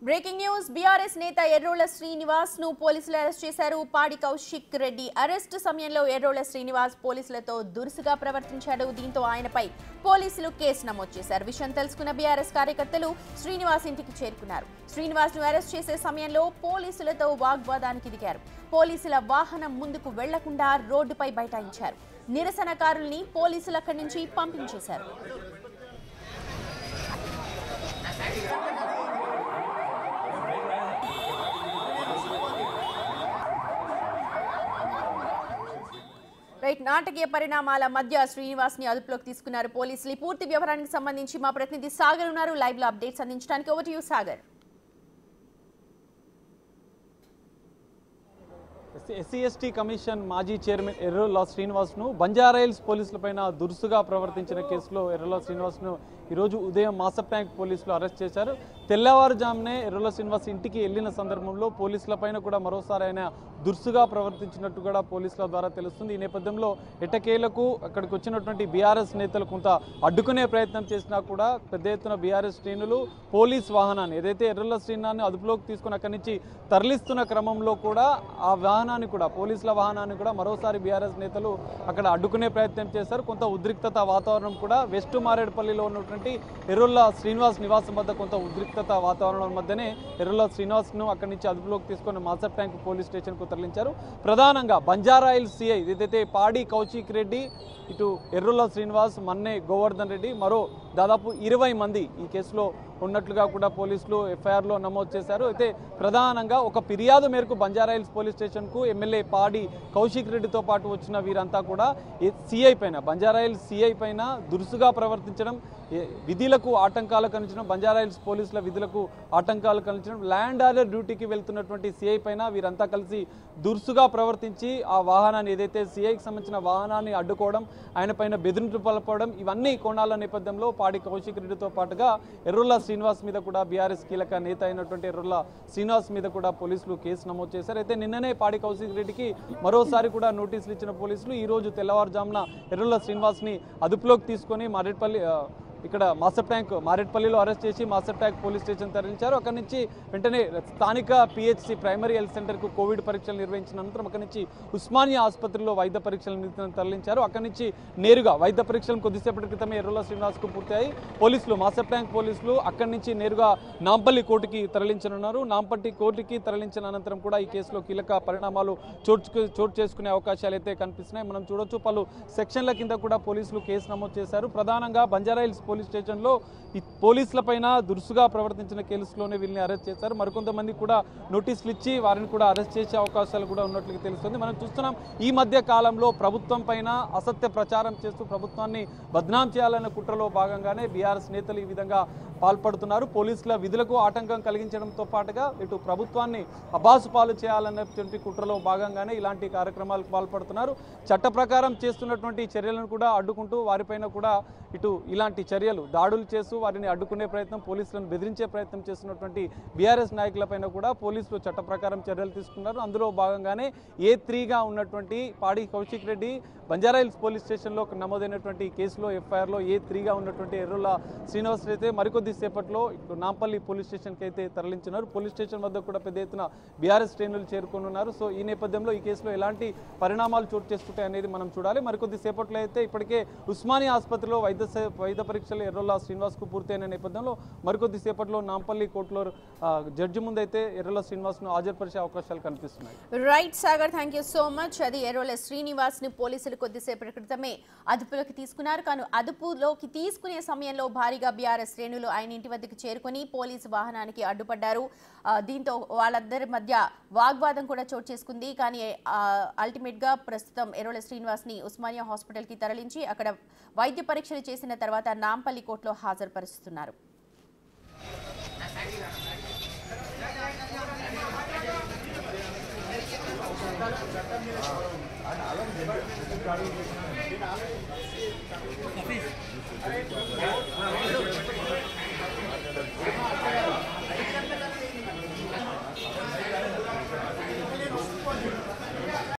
Breaking news BRS నేత ఎర్రోల శ్రీనివాస్ ను పోలీసులు అరెస్ట్ చేశారు. పాడి కౌశిక్ రెడ్డి అరెస్ట్ సమయంలో ఎర్రోల శ్రీనివాస్ పోలీసులతో దురుసుగా ప్రవర్తించాడు. దీంతో ఆయనపై పోలీసులు కేసు నమోదు చేశారు. విషయం తెలుసుకున్న బీఆర్ఎస్ కార్యకర్తలు శ్రీనివాస్ ఇంటికి చేరుకున్నారు. శ్రీనివాస్ ను అరెస్ట్ చేసే సమయంలో పోలీసులతో వాగ్వాదానికి దిగారు. పోలీసుల వాహనం ముందుకు వెళ్లకుండా రోడ్డుపై బైఠాయించారు. నిరసనకారుల్ని పోలీసులు అక్కడి నుంచి పంపించేశారు. నాటకీయ పరిణామాల మధ్య శ్రీనివాస్ ని అదుపులోకి తీసుకున్నారు పోలీసులు. పూర్తి వ్యవహారానికి సంబంధించి మా ప్రతినిధి సాగర్ ఉన్నారు లైవ్ లో అప్డేట్స్ అందించడానికి. Over to you Sagar. SC commission మాజీ చైర్మన్ ఎర్రోల శ్రీనివాస్ ను బంజారాహిల్స్ పోలీసులపైన దురుసుగా ప్రవర్తించిన కేసులో ఎర్రోల శ్రీనివాస్ ను ఈరోజు ఉదయం మాసప్ ట్యాంక్ పోలీసులు అరెస్ట్ చేశారు. తెల్లవారుజామునే ఎర్రోల శ్రీనివాస్ ఇంటికి వెళ్లిన సందర్భంలో పోలీసులపైన కూడా మరోసారి ఆయన దురుసుగా ప్రవర్తించినట్టు కూడా పోలీసుల ద్వారా తెలుస్తుంది. ఈ నేపథ్యంలో ఎట్టకేలకు అక్కడికి వచ్చినటువంటి బీఆర్ఎస్ నేతలు కొంత అడ్డుకునే ప్రయత్నం చేసినా కూడా పెద్ద ఎత్తున బీఆర్ఎస్ శ్రేణులు పోలీస్ వాహనాన్ని ఏదైతే ఎర్రోల శ్రీనివాస్ని అదుపులోకి తీసుకుని అక్కడి నుంచి తరలిస్తున్న క్రమంలో కూడా ఆ వాహనాన్ని కూడా పోలీసుల వాహనాన్ని కూడా మరోసారి బీఆర్ఎస్ నేతలు అక్కడ అడ్డుకునే ప్రయత్నం చేశారు. కొంత ఉద్రిక్తత వాతావరణం కూడా వెస్ట్ మారేడుపల్లిలో ఉన్నటువంటి ఎర్రోల శ్రీనివాస్ నివాసం వద్ద కొంత ఉద్రిక్తత వాతావరణం మధ్యనే ఎర్రోల శ్రీనివాస్ను అక్కడి నుంచి అదుపులోకి తీసుకుని మాసప్ ట్యాంక్ పోలీస్ స్టేషన్కు తరలించారు. ప్రధానంగా బంజారాహిల్స్ సిఐ ఏదైతే పాడి కౌశిక్ రెడ్డి, ఇటు ఎర్రోల శ్రీనివాస్, మన్నే గోవర్ధన్ రెడ్డి, మరో దాదాపు 20 మంది ఈ కేసులో ఉన్నట్లుగా కూడా పోలీసులు ఎఫ్ఐఆర్లో నమోదు చేశారు. అయితే ప్రధానంగా ఒక ఫిర్యాదు మేరకు బంజారాహిల్స్ పోలీస్ స్టేషన్కు ఎమ్మెల్యే పాడి కౌశిక్ రెడ్డితో పాటు వచ్చిన వీరంతా కూడా సిఐ పైన బంజారాహిల్స్ సిఐ పైన దురుసుగా ప్రవర్తించడం, విధులకు ఆటంకాలు కలిగించడం, బంజారాహిల్స్ పోలీసుల విధులకు ఆటంకాలు కలిగించడం, ల్యాండ్ ఆర్డర్ డ్యూటీకి వెళ్తున్నటువంటి సిఐ పైన వీరంతా కలిసి దురుసుగా ప్రవర్తించి ఆ వాహనాన్ని ఏదైతే సిఐకి సంబంధించిన వాహనాన్ని అడ్డుకోవడం, ఆయన పైన బెదిరింపులు పలపడం, ఇవన్నీ కోణాల నేపథ్యంలో పాడి కౌశిక్ రెడ్డితో పాటుగా ఎర్రోల శ్రీనివాస్ మీద కూడా బీఆర్ఎస్ కీలక నేత అయినటువంటి ఎర్రోల శ్రీనివాస్ మీద కూడా పోలీసులు కేసు నమోదు చేశారు. అయితే నిన్ననే పాడి కౌశిక్ రెడ్డికి మరోసారి కూడా నోటీసులు ఇచ్చిన పోలీసులు ఈ రోజు తెల్లవారుజామున ఎర్రోల శ్రీనివాస్ని అదుపులోకి తీసుకొని ఇక్కడ మాసప్ ట్యాంక్ మారేడుపల్లిలో అరెస్ట్ చేసి మాసప్ ట్యాంక్ పోలీస్ స్టేషన్ తరలించారు. అక్కడి నుంచి వెంటనే స్థానిక పిహెచ్సి ప్రైమరీ హెల్త్ సెంటర్కు కోవిడ్ పరీక్షలు నిర్వహించిన అనంతరం అక్కడి నుంచి ఉస్మానియా ఆసుపత్రిలో వైద్య పరీక్షలు తరలించారు. అక్కడి నుంచి నేరుగా వైద్య పరీక్షలు కొద్దిసేపటి క్రితమే ఎర్రోల శ్రీనివాస్కు పూర్తయి పోలీసులు మాసప్ ట్యాంక్ పోలీసులు అక్కడి నుంచి నేరుగా నాంపల్లి కోర్టుకి తరలించనున్నారు. నాంపల్లి కోర్టుకి తరలించిన అనంతరం కూడా ఈ కేసులో కీలక పరిణామాలు చోటు చేసుకునే అవకాశాలు అయితే కనిపిస్తున్నాయి. మనం చూడొచ్చు పలు సెక్షన్ల కింద కూడా పోలీసులు కేసు నమోదు చేశారు. ప్రధానంగా బంజారాహిల్స్ పోలీస్ స్టేషన్లో ఈ పోలీసులపైన దురుసుగా ప్రవర్తించిన కేసులోనే వీళ్ళని అరెస్ట్ చేశారు. మరికొంతమంది కూడా నోటీసులు ఇచ్చి వారిని కూడా అరెస్ట్ చేసే అవకాశాలు కూడా ఉన్నట్లు తెలుస్తుంది. మనం చూస్తున్నాం ఈ మధ్య కాలంలో ప్రభుత్వం పైన అసత్య ప్రచారం చేస్తూ ప్రభుత్వాన్ని బద్నాం చేయాలన్న కుట్రలో భాగంగానే బీఆర్ఎస్ నేతలు ఈ విధంగా పాల్పడుతున్నారు. పోలీసుల విధులకు ఆటంకం కలిగించడంతో పాటుగా ఇటు ప్రభుత్వాన్ని అబాసుపాలు చేయాలన్నటువంటి కుట్రలో భాగంగానే ఇలాంటి కార్యక్రమాలకు పాల్పడుతున్నారు. చట్ట ప్రకారం చేస్తున్నటువంటి చర్యలను కూడా అడ్డుకుంటూ వారిపైన కూడా ఇటు ఇలాంటి చర్యలు దాడులు చేస్తూ వారిని అడ్డుకునే ప్రయత్నం, పోలీసులను బెదిరించే ప్రయత్నం చేస్తున్నటువంటి బీఆర్ఎస్ నాయకులపైన కూడా పోలీసులు చట్ట ప్రకారం చర్యలు తీసుకున్నారు. అందులో భాగంగానే A3గా ఉన్నటువంటి పాడి కౌశిక్ రెడ్డి బంజారాహిల్స్ పోలీస్ స్టేషన్లో నమోదైనటువంటి కేసులో ఎఫ్ఐఆర్లో A3గా ఉన్నటువంటి ఎర్రోల శ్రీనివాస్ అయితే మరికొద్ది సేపట్లో నాంపల్లి పోలీస్ స్టేషన్కి అయితే తరలించినారు. పోలీస్ స్టేషన్ వద్ద కూడా పెద్ద ఎత్తున బీఆర్ఎస్ శ్రేణులు చేరుకున్నారు. సో ఈ నేపథ్యంలో ఈ కేసులో ఎలాంటి పరిణామాలు చోటు చేసుకుంటాయి అనేది మనం చూడాలి. మరికొద్ది సేపట్లో అయితే ఇప్పటికే ఉస్మానియా ఆసుపత్రిలో వైద్య పరీక్షలు ఎర్రోల శ్రీనివాస్కు పూర్తయిన నేపథ్యంలో మరికొద్ది సేపట్లో నాంపల్లి కోర్టులో జడ్జి ముందైతే ఎర్రోల శ్రీనివాస్ను హాజరుపరిచే అవకాశాలు కనిపిస్తున్నాయి. Right Sagar, thank you so much. అది ఎర్రోల శ్రీనివాస్ ని పోలీసులు కొద్దిసేపటి క్రితమే అదుపులోకి తీసుకున్నారు. కానీ అదుపులోకి తీసుకునే సమయంలో భారీగా బీఆర్ఎస్ శ్రేణులు ఆయన ఇంటి వద్దకు చేరుకుని పోలీసు వాహనానికి అడ్డుపడ్డారు. దీంతో వాళ్ళందరి మధ్య వాగ్వాదం కూడా చోటు చేసుకుంది. కానీ అల్టిమేట్ గా ప్రస్తుతం ఎర్రోల శ్రీనివాస్ ని ఉస్మానియా హాస్పిటల్ కి తరలించి అక్కడ వైద్య పరీక్షలు చేసిన తర్వాత నాంపల్లి కోర్టులో హాజరుపరుస్తున్నారు.